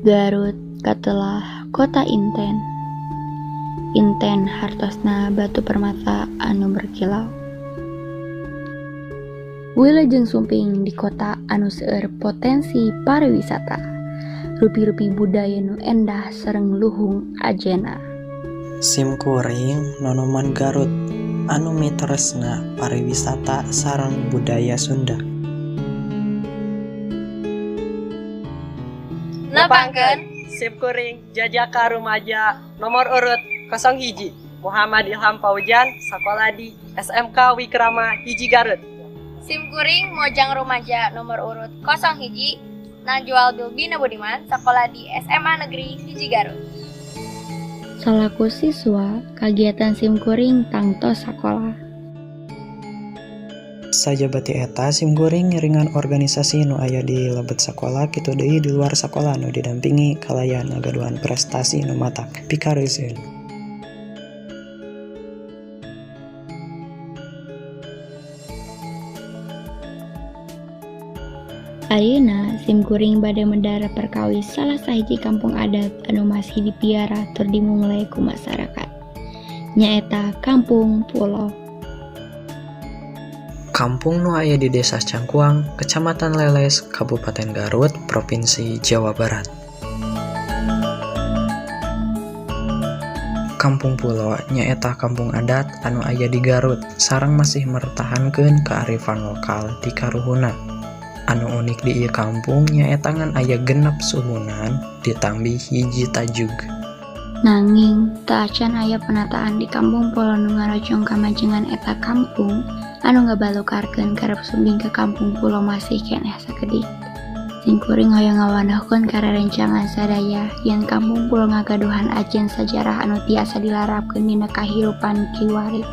Garut katelah kota Inten. Inten hartosna batu permata anu berkilau. Wilujeng sumping di kota anu seueur potensi pariwisata. Rupi-rupi budaya nu endah sareng luhung ajena. Simkuring nonoman Garut anu miteresna pariwisata sareng budaya Sunda. Nepangkeun Simkuring Jajaka Rumaja nomor urut 01 Muhammad Ilham Paujan sakola di SMK Wikrama hiji Garut. Simkuring Mojang Rumaja nomor urut 01 Najwal Bilbina Budiman sakola di SMA Negeri hiji Garut. Salaku siswa kegiatan Simkuring tangtos sakola. Sajabati eta Simkuring ngiringan organisasi nu aya di lebet sakola kitu deui di luar sakola nu didampingi kalayan ngagaduhan prestasi nu matak pikareuseun. Ayeuna Simkuring bade mendara perkawis salah sahiji kampung adat anu masih dipiara tur dimulai ku masyarakat. Nyaeta Kampung Pulo. Kampung nu aya di Desa Cangkuang, Kecamatan Leles, Kabupaten Garut, Provinsi Jawa Barat. Kampung Pulo nyaeta kampung adat anu aya di Garut sareng masih mertahankeun kearifan lokal di karuhuna. Anu unik di ieu kampung nyaeta ngan aya genep suhunan ditambi hiji tajug. Nanging teu acan aya penataan di Kampung Pulo nu ngarojong kamajengan eta kampung anu ngabalukarkeun karep sumbing ke Kampung Pulo masih keneh sakedik. Simkuring hoyong ngawanahkeun kararencangan sadaya yen Kampung Pulo ngagaduhan ajen sajarah anu tiasa dilarapkeun dina kahirupan kiwarib.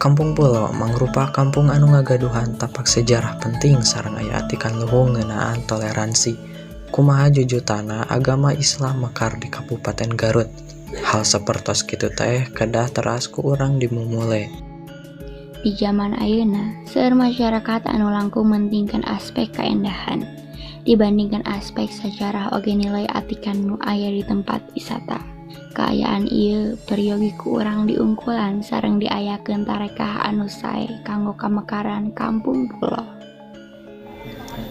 Kampung Pulo mangrupa kampung anu ngagaduhan tapak sejarah penting sareng aya atikan luhung ngeunaan toleransi. Kumaha jujutana agama Islam mekar di Kabupaten Garut. Hal sapertos kitu teh kedah teras ku urang dimumule. Di zaman ayeuna, seueur masyarakat anu langkung mentingkeun aspek kaendahan dibandingkan aspek sejarah oge nilai atikan nu aya di tempat wisata. Kaayaan ieu peryogi ku urang diungkulan sareng diayakeun tarekah anu sae kanggo kamekaran Kampung Pulo.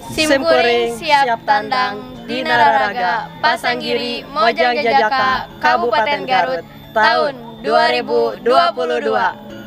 Simkuring siap tandang di Nararaga Pasanggiri Mojang Jajaka Kabupaten Garut tahun 2022.